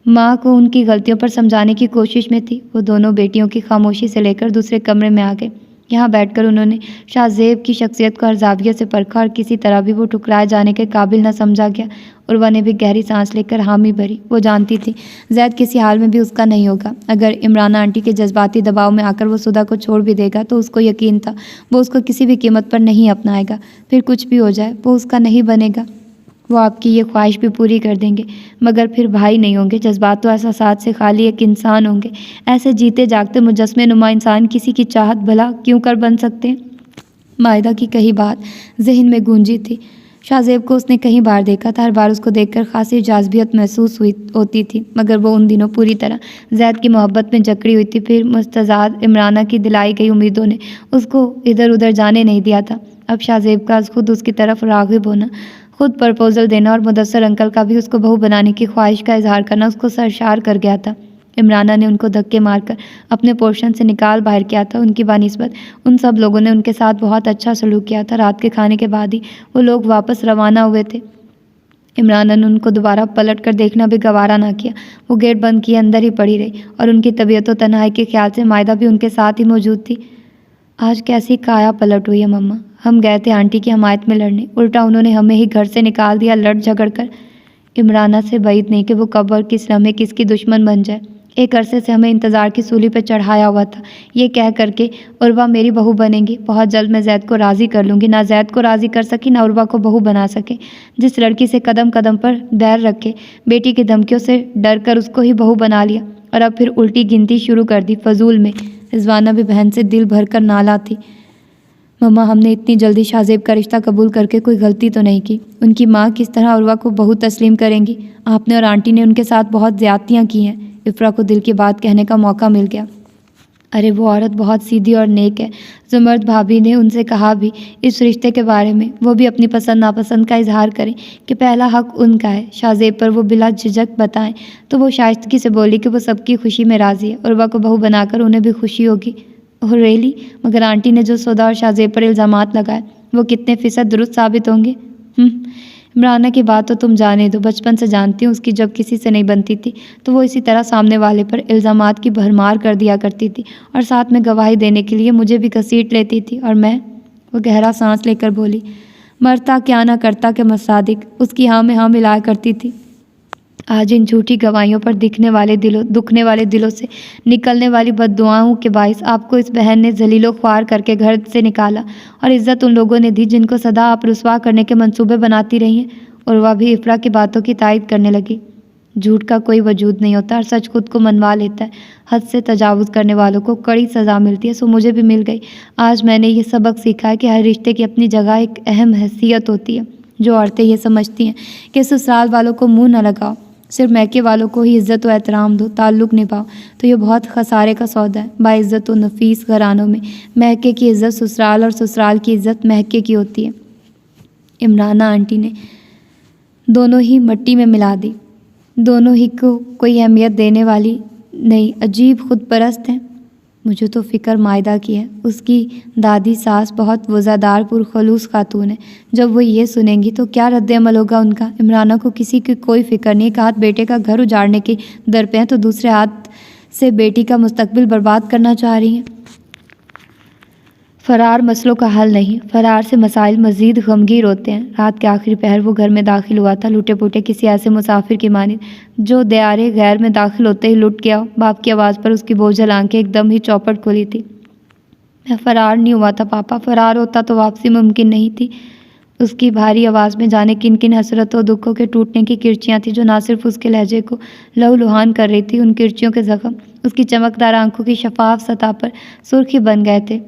ماں کو ان کی غلطیوں پر سمجھانے کی کوشش میں تھی۔ وہ دونوں بیٹیوں کی خاموشی سے لے کر دوسرے کمرے میں آ گئے۔ یہاں بیٹھ کر انہوں نے شاہ زیب کی شخصیت کو ہر زاویے سے پرکھا، اور کسی طرح بھی وہ ٹھکرائے جانے کے قابل نہ سمجھا گیا۔ عروہ نے بھی گہری سانس لے کر حامی بھری۔ وہ جانتی تھی زید کسی حال میں بھی اس کا نہیں ہوگا۔ اگر عمرانہ آنٹی کے جذباتی دباؤ میں آ کر وہ صدا کو چھوڑ بھی دے گا تو اس کو یقین تھا وہ اس کو کسی بھی قیمت پر نہیں اپنائے گا، پھر کچھ بھی ہو جائے وہ اس کا نہیں بنے گا۔ وہ آپ کی یہ خواہش بھی پوری کر دیں گے، مگر پھر بھائی نہیں ہوں گے، جذبات و احساسات سے خالی ایک انسان ہوں گے۔ ایسے جیتے جاگتے مجسمے نما انسان کسی کی چاہت بھلا کیوں کر بن سکتے ہیں؟ مائدہ کی کئی بات ذہن میں گونجی تھی۔ شاہ زیب کو اس نے کئی بار دیکھا تھا، ہر بار اس کو دیکھ کر خاصی جاذبیت محسوس ہوتی تھی، مگر وہ ان دنوں پوری طرح زید کی محبت میں جکڑی ہوئی تھی۔ پھر مستزاد عمرانہ کی دلائی گئی امیدوں نے اس کو ادھر ادھر جانے نہیں دیا تھا۔ اب شاہ زیب کا خود اس کی طرف راغب ہونا، خود پرپوزل دینا، اور مدثر انکل کا بھی اس کو بہو بنانے کی خواہش کا اظہار کرنا اس کو سرشار کر گیا تھا۔ عمرانہ نے ان کو دھکے مار کر اپنے پورشن سے نکال باہر کیا تھا۔ ان کی بنسبت ان سب لوگوں نے ان کے ساتھ بہت اچھا سلوک کیا تھا۔ رات کے کھانے کے بعد ہی وہ لوگ واپس روانہ ہوئے تھے۔ عمرانہ نے ان کو دوبارہ پلٹ کر دیکھنا بھی گوارا نہ کیا۔ وہ گیٹ بند کیے اندر ہی پڑی رہی، اور ان کی طبیعت و تنہائی کے خیال سے مائدہ بھی ان کے ساتھ ہی موجود تھی۔ آج کیسی کایا پلٹ ہوئی ہے مما، ہم گئے تھے آنٹی کی حمایت میں لڑنے، الٹا انہوں نے ہمیں ہی گھر سے نکال دیا لڑ جھگڑ کر۔ عمرانہ سے بعید نہیں کہ وہ کب اور کس لمحے کس کی دشمن بن جائے۔ ایک عرصے سے ہمیں انتظار کی سولی پہ چڑھایا ہوا تھا، یہ کہہ کر کے عروہ میری بہو بنے گی، بہت جلد میں زید کو راضی کر لوں گی۔ نہ زید کو راضی کر سکی، نہ عروہ کو بہو بنا سکے۔ جس لڑکی سے قدم قدم پر بیر رکھے، بیٹی کی دھمکیوں سے ڈر کر اس کو ہی بہو بنا لیا، اور اب پھر الٹی گنتی شروع کر دی فضول میں۔ رضوانہ بھی بہن سے دل بھر کر نالا تھی۔ مما، ہم نے اتنی جلدی شاہ زیب کا رشتہ قبول کر کے کوئی غلطی تو نہیں کی؟ ان کی ماں کس طرح عروہ کو بہو تسلیم کریں گی؟ آپ نے اور آنٹی نے ان کے ساتھ بہت زیادتیاں کی ہیں۔ افرا کو دل کی بات کہنے کا موقع مل گیا۔ ارے وہ عورت بہت سیدھی اور نیک ہے، زمرد بھابھی نے ان سے کہا بھی اس رشتے کے بارے میں وہ بھی اپنی پسند ناپسند کا اظہار کریں کہ پہلا حق ان کا ہے۔ شاہ زیب پر وہ بلا جھجک بتائیں تو وہ شائستگی سے بولی کہ وہ سب کی خوشی میں راضی ہے، عروہ کو بہو بنا کر انہیں بھی خوشی ہوگی۔ اوہ ریلی؟ مگر آنٹی نے جو سودا اور شاہ زیب پر الزامات لگائے وہ کتنے فیصد درست ثابت ہوں گے؟ عمرانہ کی بات تو تم جانے دو، بچپن سے جانتی ہوں اس کی جب کسی سے نہیں بنتی تھی تو وہ اسی طرح سامنے والے پر الزامات کی بھرمار کر دیا کرتی تھی، اور ساتھ میں گواہی دینے کے لیے مجھے بھی گھسیٹ لیتی تھی، اور میں؟ وہ گہرا سانس لے کر بولی، مرتا کیا نہ کرتا کہ مصادق اس کی ہاں میں ہاں ملایا کرتی تھی۔ آج ان جھوٹی گواہیوں پر دکھنے والے دلوں سے نکلنے والی بد دعاؤں کے باعث آپ کو اس بہن نے ذلیل و خوار کر کے گھر سے نکالا، اور عزت ان لوگوں نے دی جن کو سدا آپ رسوا کرنے کے منصوبے بناتی رہی ہیں۔ عروہ بھی افرا کی باتوں کی تائید کرنے لگی۔ جھوٹ کا کوئی وجود نہیں ہوتا، اور سچ خود کو منوا لیتا ہے۔ حد سے تجاوز کرنے والوں کو کڑی سزا ملتی ہے، سو مجھے بھی مل گئی۔ آج میں نے یہ سبق سیکھا ہے کہ ہر رشتے کی اپنی جگہ ایک اہم حیثیت ہوتی ہے۔ جو عورتیں یہ سمجھتی ہیں کہ سسرال والوں کو منہ نہ لگاؤ، صرف میکے والوں کو ہی عزت و احترام دو، تعلق نبھاؤ، تو یہ بہت خسارے کا سودا ہے۔ باعزت و نفیس گھرانوں میں میکے کی عزت سسرال اور سسرال کی عزت میکے کی ہوتی ہے۔ عمرانہ آنٹی نے دونوں ہی مٹی میں ملا دی، دونوں ہی کو کوئی اہمیت دینے والی نہیں، عجیب خود پرست ہیں۔ مجھے تو فکر مائدہ کی ہے، اس کی دادی ساس بہت وزادار پرخلوص خاتون ہے، جب وہ یہ سنیں گی تو کیا رد عمل ہوگا ان کا؟ عمرانہ کو کسی کی کوئی فکر نہیں، ایک ہاتھ بیٹے کا گھر اجاڑنے کے در پہ ہیں تو دوسرے ہاتھ سے بیٹی کا مستقبل برباد کرنا چاہ رہی ہیں۔ فرار مسئلوں کا حل نہیں، فرار سے مسائل مزید غمگیر ہوتے ہیں۔ رات کے آخری پہر وہ گھر میں داخل ہوا تھا، لوٹے پوٹے کسی ایسے مسافر کی مانند جو دیار غیر میں داخل ہوتے ہی لٹ گیا ہو۔ باپ کی آواز پر اس کی بوجھل آنکھیں ایک دم ہی چوپٹ کھلی تھی۔ میں فرار نہیں ہوا تھا پاپا، فرار ہوتا تو واپسی ممکن نہیں تھی۔ اس کی بھاری آواز میں جانے کن کن حسرتوں دکھوں کے ٹوٹنے کی کرچیاں تھیں جو نہ صرف اس کے لہجے کو لہو لہان کر رہی تھی، ان کرچیوں کے زخم اس کی چمکدار آنکھوں کی شفاف سطح پر سرخی بن گئے تھے۔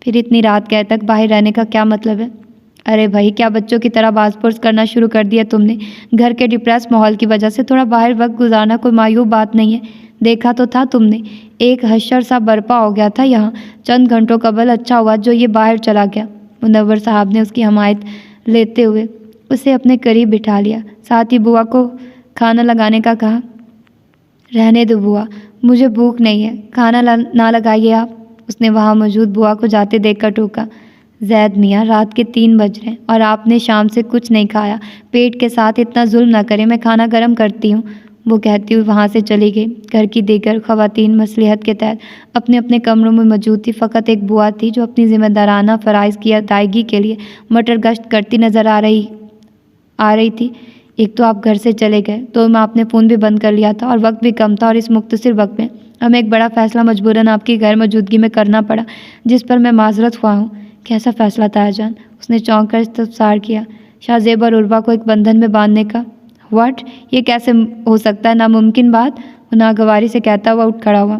پھر اتنی رات گئے تک باہر رہنے کا کیا مطلب ہے؟ ارے بھائی، کیا بچوں کی طرح باز پرس کرنا شروع کر دیا تم نے؟ گھر کے ڈپریس ماحول کی وجہ سے تھوڑا باہر وقت گزارنا کوئی معیوب بات نہیں ہے۔ دیکھا تو تھا تم نے، ایک حشر سا برپا ہو گیا تھا یہاں چند گھنٹوں قبل، اچھا ہوا جو یہ باہر چلا گیا۔ منور صاحب نے اس کی حمایت لیتے ہوئے اسے اپنے قریب بٹھا لیا، ساتھ ہی بوا کو کھانا لگانے کا کہا۔ رہنے دو بوا، مجھے بھوک نہیں ہے، کھانا نہ لگائیے آپ، اس نے وہاں موجود بوا کو جاتے دیکھ کر ٹوکا۔ زید میاں، رات کے 3 بج رہے ہیں اور آپ نے شام سے کچھ نہیں کھایا، پیٹ کے ساتھ اتنا ظلم نہ کریں، میں کھانا گرم کرتی ہوں، وہ کہتی ہوئی وہاں سے چلی گئی۔ گھر کی دیگر خواتین مصلحت کے تحت اپنے اپنے کمروں میں موجود تھی، فقط ایک بوا تھی جو اپنی ذمہ دارانہ فرائض کی ادائیگی کے لیے مٹر گشت کرتی نظر آ رہی تھی۔ ایک تو آپ گھر سے چلے گئے، تو میں آپ نے فون بھی بند کر لیا تھا اور وقت بھی کم تھا، اور اس مختصر وقت میں ہمیں ایک بڑا فیصلہ مجبوراً آپ کی غیر موجودگی میں کرنا پڑا، جس پر میں معذرت خواہ ہوں۔ کیسا فیصلہ تایا جان؟ اس نے چونک کر استفسار کیا۔ شاہ زیب اور عروا کو ایک بندھن میں باندھنے کا۔ واٹ؟ یہ کیسے ہو سکتا ہے؟ ناممکن بات، وہ ناگواری سے کہتا ہوا اٹھ کھڑا ہوا۔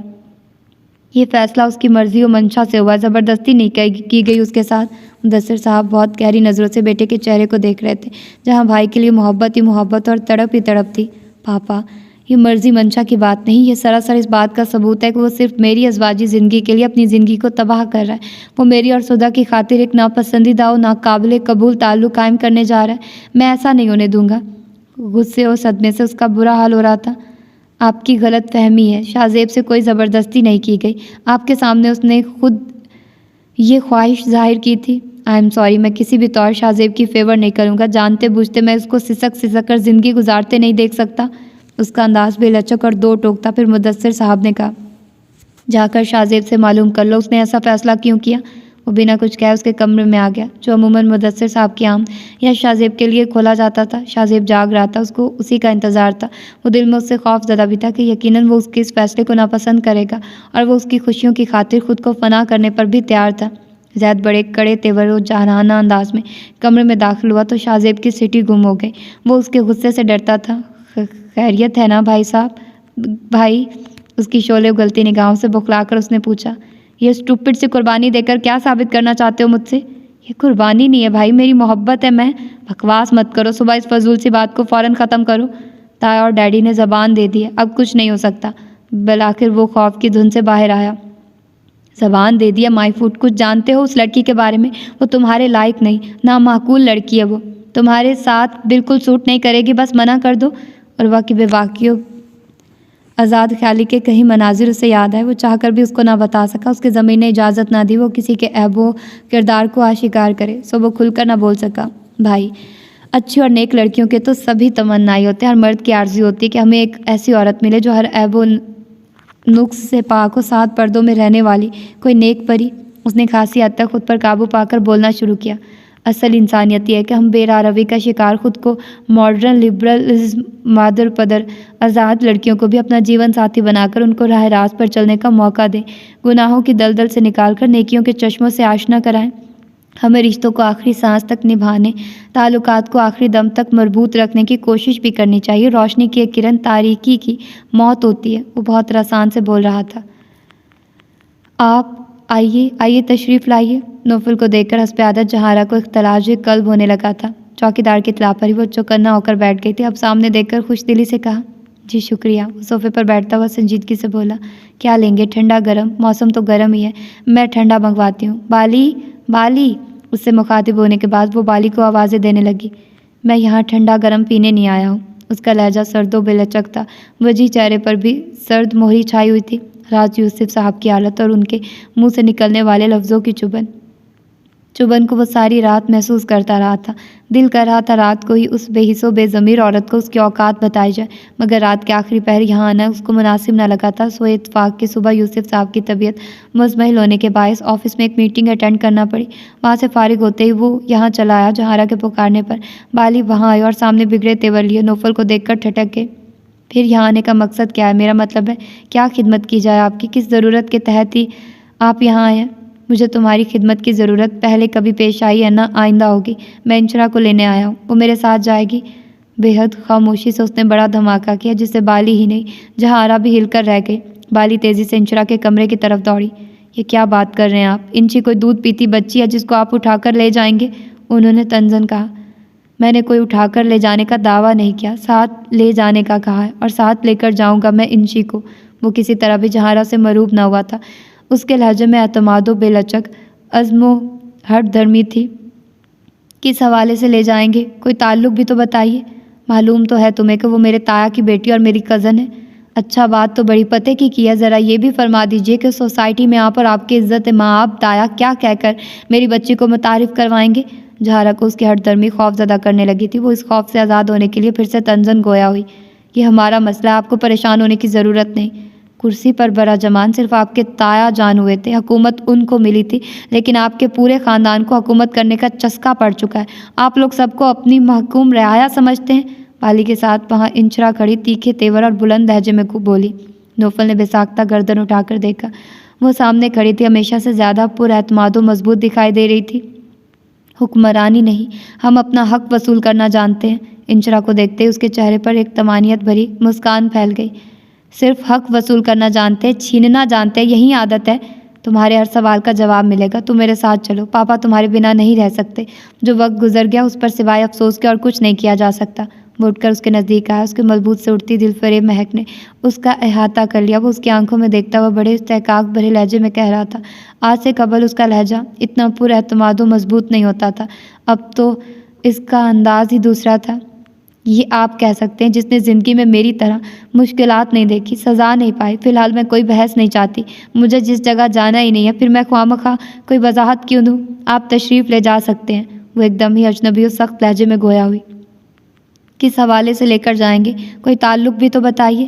یہ فیصلہ اس کی مرضی و منشا سے ہوا، زبردستی نہیں کی گئی اس کے ساتھ۔ مدثر صاحب بہت گہری نظروں سے بیٹے کے چہرے کو دیکھ رہے تھے، جہاں بھائی کے لیے محبت ہی محبت اور تڑپ ہی تڑپ تھی۔ پاپا، یہ مرضی منشا کی بات نہیں، یہ سراسر اس بات کا ثبوت ہے کہ وہ صرف میری ازواجی زندگی کے لیے اپنی زندگی کو تباہ کر رہا ہے۔ وہ میری اور سدھا کی خاطر ایک ناپسندیدہ و ناقابل قبول تعلق قائم کرنے جا رہا ہے۔ میں ایسا نہیں ہونے دوں گا۔ غصے اور صدمے سے اس کا برا حال ہو رہا تھا۔ آپ کی غلط فہمی ہے، شاہ زیب سے کوئی زبردستی نہیں کی گئی، آپ کے سامنے اس نے خود یہ خواہش ظاہر کی تھی۔ آئی ایم سوری، میں کسی بھی طور شاہ زیب کی فیور نہیں کروں گا، جانتے بوجھتے میں اس کو سسک کر زندگی گزارتے نہیں دیکھ سکتا۔ اس کا انداز بے لچک اور دو ٹوک تھا۔ پھر مدثر صاحب نے کہا، جا کر شاہ زیب سے معلوم کر لو اس نے ایسا فیصلہ کیوں کیا۔ وہ بنا کچھ کہے اس کے کمرے میں آ گیا، جو عموماً مدثر صاحب کی آمد یا شاہ زیب کے لیے کھولا جاتا تھا۔ شاہ زیب جاگ رہا تھا، اس کو اسی کا انتظار تھا۔ وہ دل میں اس سے خوف زدہ بھی تھا کہ یقیناً وہ اس کے اس فیصلے کو ناپسند کرے گا، اور وہ اس کی خوشیوں کی خاطر خود کو فنا کرنے پر بھی تیار تھا۔ زید بڑے کڑے تیور و جارحانہ انداز میں کمرے میں داخل ہوا تو شاہ زیب کی سٹی گم ہو گئی۔ وہ اس کے غصے سے ڈرتا تھا۔ خیریت ہے نا بھائی صاحب؟ بھائی، اس کی شعلے اگلتی نگاہوں سے بخلا کر اس نے پوچھا، یہ اسٹوپڈ سے قربانی دے کر کیا ثابت کرنا چاہتے ہو مجھ سے؟ یہ قربانی نہیں ہے بھائی، میری محبت ہے۔ میں بکواس مت کرو، صبح اس فضول سی بات کو فوراً ختم کرو۔ تایا اور ڈیڈی نے زبان دے دی ہے، اب کچھ نہیں ہو سکتا۔ بالآخر وہ خوف کی دھن سے باہر آیا۔ زبان دے دیا مائی فوٹ، کچھ جانتے ہو اس لڑکی کے بارے میں؟ وہ تمہارے لائق نہیں، نامعقول لڑکی ہے، وہ تمہارے ساتھ بالکل سوٹ نہیں کرے گی، بس منع کر دو۔ عروا کی بے باکی و آزاد خیالی کے کئی مناظر اسے یاد آئے، وہ چاہ کر بھی اس کو نہ بتا سکا، اس کے ضمیر نے اجازت نہ دی وہ کسی کے عیب و کردار کو آشکار کرے، سو وہ کھل کر نہ بول سکا۔ بھائی، اچھی اور نیک لڑکیوں کے تو سبھی تمنائی ہوتے ہیں، ہر مرد کی آرزو ہوتی ہے کہ ہمیں ایک ایسی عورت ملے جو ہر عیب و نقص سے پاک ہو، 7 پردوں میں رہنے والی کوئی نیک پری۔ اس نے خاصی حد تک خود پر قابو پا کر بولنا شروع کیا۔ اصل انسانیت یہ ہے کہ ہم بے راہ روی کا شکار خود کو ماڈرن لبرلزم، مادر پدر آزاد لڑکیوں کو بھی اپنا جیون ساتھی بنا کر ان کو راہ راست پر چلنے کا موقع دیں، گناہوں کی دلدل سے نکال کر نیکیوں کے چشموں سے آشنا کرائیں۔ ہمیں رشتوں کو آخری سانس تک نبھانے، تعلقات کو آخری دم تک مربوط رکھنے کی کوشش بھی کرنی چاہیے۔ روشنی کی ایک کرن تاریکی کی موت ہوتی ہے۔ وہ بہت رسان سے بول رہا تھا۔ آپ آئیے تشریف لائیے۔ نوفل کو دیکھ کر حسب عادت جہارا کو اختلاج قلب ہونے لگا تھا۔ چوکیدار کی اطلاع پر ہی وہ چوکنا ہو کر بیٹھ گئی تھی۔ اب سامنے دیکھ کر خوش دلی سے کہا، جی شکریہ۔ وہ صوفے پر بیٹھتا ہوا سنجیدگی سے بولا، کیا لیں گے؟ ٹھنڈا گرم؟ موسم تو گرم ہی ہے، میں ٹھنڈا منگواتی ہوں۔ بالی! اس سے مخاطب ہونے کے بعد وہ بالی کو آوازیں دینے لگی۔ میں یہاں ٹھنڈا گرم پینے نہیں آیا ہوں۔ اس کا لہجہ سرد و بے لچک تھا، وجہ چہرے پر بھی سرد مہری چھائی ہوئی تھی۔ راج یوسف صاحب کی حالت اور ان کے منہ سے نکلنے والے لفظوں کی چبھن کو وہ ساری رات محسوس کرتا رہا تھا۔ دل کر رہا تھا رات کو ہی اس بے حس و بے ضمیر عورت کو اس کی اوقات بتائی جائے، مگر رات کے آخری پہر یہاں آنا اس کو مناسب نہ لگا تھا۔ سوئے اتفاق کہ صبح یوسف صاحب کی طبیعت مزمحل ہونے کے باعث آفس میں ایک میٹنگ اٹینڈ کرنا پڑی۔ وہاں سے فارغ ہوتے ہی وہ یہاں چلا آیا۔ جہارا کے پکارنے پر بالی وہاں آئے اور سامنے بگڑے تیور لیے نوفل کو دیکھ کر ٹھٹک گئے۔ پھر یہاں آنے کا مقصد کیا ہے؟ میرا مطلب ہے کیا خدمت کی جائے آپ کی؟ کس ضرورت کے تحت ہی آپ یہاں آئے ہیں؟ مجھے تمہاری خدمت کی ضرورت پہلے کبھی پیش آئی ہے، نہ آئندہ ہوگی۔ میں انشرا کو لینے آیا ہوں، وہ میرے ساتھ جائے گی۔ بے حد خاموشی سے اس نے بڑا دھماکہ کیا جس سے بالی ہی نہیں جہارا بھی ہل کر رہ گئی۔ بالی تیزی سے انشرا کے کمرے کی طرف دوڑی۔ یہ کیا بات کر رہے ہیں آپ؟ انشی کوئی دودھ پیتی بچی ہے جس کو آپ اٹھا کر لے جائیں گے؟ انہوں نے تنزن کہا۔ میں نے کوئی اٹھا کر لے جانے کا دعویٰ نہیں کیا، ساتھ لے جانے کا کہا ہے، اور ساتھ لے کر جاؤں گا میں انشی کو۔ وہ کسی طرح بھی جہارا سے مروب نہ ہوا تھا۔ اس کے لہجے میں اعتماد و بے لچک، عزم و ہٹ دھرمی تھی۔ کس حوالے سے لے جائیں گے؟ کوئی تعلق بھی تو بتائیے۔ معلوم تو ہے تمہیں کہ وہ میرے تایا کی بیٹی اور میری کزن ہے۔ اچھا، بات تو بڑی پتے کی ہے۔ ذرا یہ بھی فرما دیجیے کہ سوسائٹی میں آپ اور آپ کی عزت مآب تایا کیا کہہ کر میری بچی کو متعارف کروائیں گے؟ جہارا کو اس کی ہٹ دھرمی خوف زدہ کرنے لگی تھی۔ وہ اس خوف سے آزاد ہونے کے لیے پھر سے تنزن گویا ہوئی۔ یہ ہمارا مسئلہ ہے، آپ کو پریشان ہونے کی ضرورت نہیں۔ کرسی پر براجمان صرف آپ کے تایا جان ہوئے تھے، حکومت ان کو ملی تھی، لیکن آپ کے پورے خاندان کو حکومت کرنے کا چسکا پڑ چکا ہے۔ آپ لوگ سب کو اپنی محکوم رعایا سمجھتے ہیں۔ بالی کے ساتھ وہاں انشرا کھڑی تیکھے تیور اور بلند لہجے میں بولی۔ نوفل نے بے ساختہ گردن اٹھا کر دیکھا۔ وہ سامنے کھڑی تھی، ہمیشہ سے زیادہ پر اعتماد و مضبوط دکھائی دے رہی تھی۔ حکمرانی نہیں، ہم اپنا حق وصول کرنا جانتے ہیں۔ انشرا کو دیکھتے ہی اس کے چہرے پر ایک طمانینت بھری مسکان پھیل گئی۔ صرف حق وصول کرنا جانتے، چھیننا جانتے، یہی عادت ہے؟ تمہارے ہر سوال کا جواب ملے گا، تم میرے ساتھ چلو۔ پاپا تمہارے بنا نہیں رہ سکتے۔ جو وقت گزر گیا اس پر سوائے افسوس کے اور کچھ نہیں کیا جا سکتا۔ وہ اٹھ کر اس کے نزدیک آیا۔ اس کے مضبوط سے اٹھتی دل فریب مہک نے اس کا احاطہ کر لیا۔ وہ اس کی آنکھوں میں دیکھتا ہوا بڑے استحقاق بھرے لہجے میں کہہ رہا تھا۔ آج سے قبل اس کا لہجہ اتنا پر اعتماد و مضبوط نہیں ہوتا تھا، اب تو اس کا انداز ہی دوسرا تھا۔ یہ آپ کہہ سکتے ہیں جس نے زندگی میں میری طرح مشکلات نہیں دیکھی، سزا نہیں پائی۔ فی الحال میں کوئی بحث نہیں چاہتی، مجھے جس جگہ جانا ہی نہیں ہے، پھر میں خواہ کوئی وضاحت کیوں دوں؟ آپ تشریف لے جا سکتے ہیں۔ وہ ایک دم ہی اجنبی و سخت لہجے میں گویا ہوئی۔ کس حوالے سے لے کر جائیں گے؟ کوئی تعلق بھی تو بتائیے۔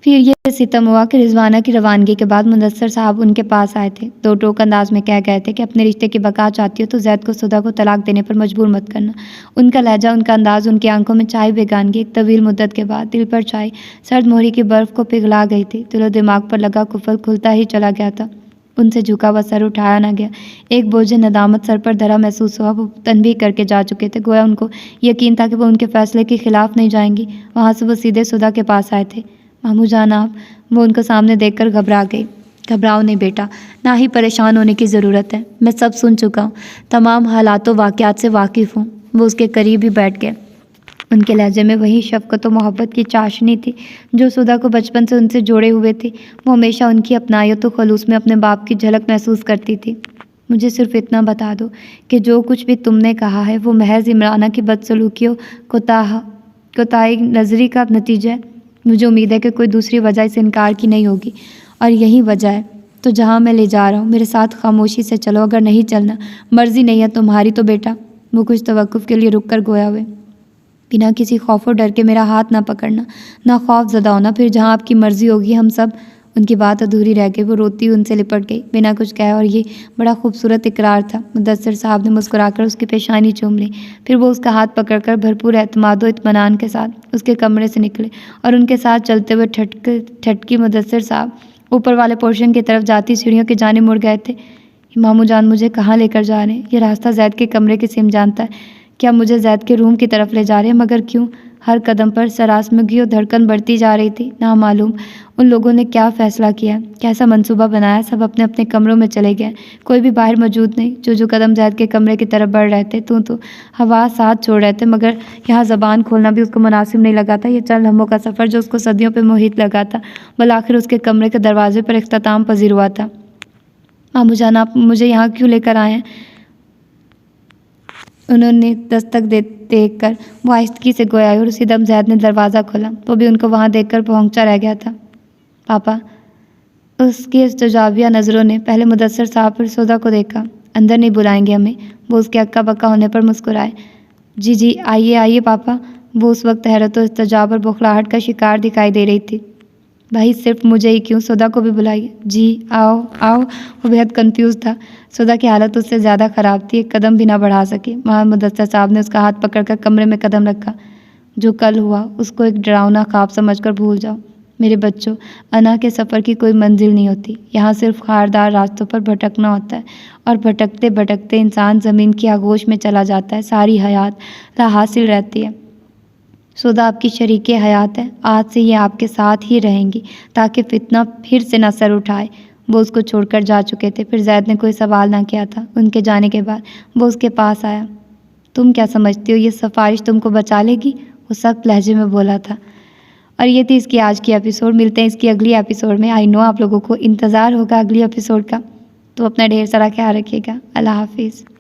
پھر یہ ستم ہوا کہ رضوانہ کی روانگی کے بعد مدثر صاحب ان کے پاس آئے تھے۔ دو ٹوک انداز میں کہہ گئے تھے کہ اپنے رشتے کی بقا چاہتی ہو تو زید کو سدھا کو طلاق دینے پر مجبور مت کرنا۔ ان کا لہجہ، ان کا انداز، ان کی آنکھوں میں چھائی بیگانگی ایک طویل مدت کے بعد دل پر چھائی سرد مہری کی برف کو پگھلا گئی تھی۔ دل و دماغ پر لگا قفل کھلتا ہی چلا گیا تھا۔ ان سے جھکا ہوا سر اٹھایا نہ گیا۔ ایک بوجھ ندامت سر پر دھرا محسوس ہوا۔ وہ تنبیہ کر کے جا چکے تھے، گویا ان کو یقین تھا کہ وہ ان کے فیصلے کے خلاف نہیں جائیں گی۔ وہاں سے وہ سیدھے سدھا کے پاس آئے تھے۔ ماموں جان آپ، وہ ان کو سامنے دیکھ کر گھبرا گئی۔ گھبراؤ نہیں بیٹا، نہ ہی پریشان ہونے کی ضرورت ہے، میں سب سن چکا ہوں، تمام حالات و واقعات سے واقف ہوں۔ وہ اس کے قریب ہی بیٹھ گئے۔ ان کے لہجے میں وہی شفقت و محبت کی چاشنی تھی جو سدھا کو بچپن سے ان سے جوڑے ہوئے تھی۔ وہ ہمیشہ ان کی اپنائیت و خلوص میں اپنے باپ کی جھلک محسوس کرتی تھی۔ مجھے صرف اتنا بتا دو کہ جو کچھ بھی تم نے کہا ہے وہ محض عمرانہ کی بدسلوکی و کوتاہی نظری کا نتیجہ ہے۔ مجھے امید ہے کہ کوئی دوسری وجہ اس انکار کی نہیں ہوگی، اور یہی وجہ ہے تو جہاں میں لے جا رہا ہوں میرے ساتھ خاموشی سے چلو، اگر نہیں چلنا، مرضی نہیں ہے تمہاری تو بیٹا۔ وہ کچھ توقف کے لیے رک کر گویا ہوئے۔ بنا کسی خوف و ڈر کے میرا ہاتھ نہ پکڑنا، نہ خوف زدہ ہونا، پھر جہاں آپ کی مرضی ہوگی ہم سب۔ ان کی بات ادھوری رہ گئی۔ وہ روتی ان سے لپٹ گئی بنا کچھ کہے، اور یہ بڑا خوبصورت اقرار تھا۔ مدثر صاحب نے مسکرا کر اس کی پیشانی چوم لی، پھر وہ اس کا ہاتھ پکڑ کر بھرپور اعتماد و اطمینان کے ساتھ اس کے کمرے سے نکلے اور ان کے ساتھ چلتے ہوئے ٹھٹکی مدثر صاحب اوپر والے پورشن کی طرف جاتی سیڑھیوں کی جانب مڑ گئے تھے۔ ماموں جان مجھے کہاں لے کر جا رہے ہیں؟ یہ راستہ زید کے کمرے کی سمت جانتا ہے، کیا مجھے زید کے روم کی طرف لے جا رہے ہیں؟ مگر کیوں؟ ہر قدم پر سراسمگی و دھڑکن بڑھتی جا رہی تھی۔ نامعلوم ان لوگوں نے کیا فیصلہ کیا، کیسا منصوبہ بنایا۔ سب اپنے اپنے کمروں میں چلے گئے، کوئی بھی باہر موجود نہیں۔ جو قدم زید کے کمرے کی طرف بڑھ رہے تھے تو ہوا ساتھ چھوڑ رہے تھے، مگر یہاں زبان کھولنا بھی اس کو مناسب نہیں لگا تھا۔ یہ چند لمحوں کا سفر جو اس کو صدیوں پہ محیط لگا تھا، بالآخر اس کے کمرے کے دروازے پر اختتام پذیر ہوا تھا۔ ماموں جان آپ مجھے یہاں کیوں لے کر آئے ہیں؟ انہوں نے دستک دیکھ کر وہ آہستگی سے گویا اور اسی دم زید نے دروازہ کھولا. وہ بھی ان کو وہاں دیکھ کر بھونچا رہ گیا تھا. پاپا. اس کی استجابیہ نظروں نے پہلے مدثر صاحب پھر سودا کو دیکھا. اندر نہیں بلائیں گے ہمیں؟ وہ اس کے اکا بکا ہونے پر مسکرائے. جی جی آئیے آئیے پاپا. وہ اس وقت حیرت و استجاب اور بوکھلاہٹ کا شکار دکھائی دے رہی تھی. بھائی صرف مجھے ہی کیوں، سودا کو بھی بلائیے. جی آؤ آؤ. وہ بے حد کنفیوز تھا. سودا کی حالت اس سے زیادہ خراب تھی، ایک قدم بھی نہ بڑھا سکی. مدثر صاحب نے اس کا ہاتھ پکڑ کر کمرے میں قدم رکھا. جو کل ہوا اس کو ایک ڈراؤنا خواب سمجھ کر بھول جاؤ. میرے بچوں، انا کے سفر کی کوئی منزل نہیں ہوتی. یہاں صرف خاردار راستوں پر بھٹکنا ہوتا ہے، اور بھٹکتے بھٹکتے انسان زمین کی آغوش میں چلا جاتا ہے. ساری حیات لا حاصل رہتی ہے. سودا آپ کی شریک حیات ہے. آج سے یہ آپ کے ساتھ ہی رہیں گی تاکہ فتنہ پھر سے نہ سر اٹھائے. وہ اس کو چھوڑ کر جا چکے تھے. پھر زید نے کوئی سوال نہ کیا تھا. ان کے جانے کے بعد وہ اس کے پاس آیا. تم کیا سمجھتی ہو یہ سفارش تم کو بچا لے گی؟ وہ سخت لہجے میں بولا تھا. اور یہ تھی اس کی آج کی ایپیسوڈ. ملتے ہیں اس کی اگلی ایپیسوڈ میں. آئی نو آپ لوگوں کو انتظار ہوگا اگلی ایپیسوڈ کا، تو اپنا ڈھیر سارا خیال رکھیے گا. اللہ حافظ.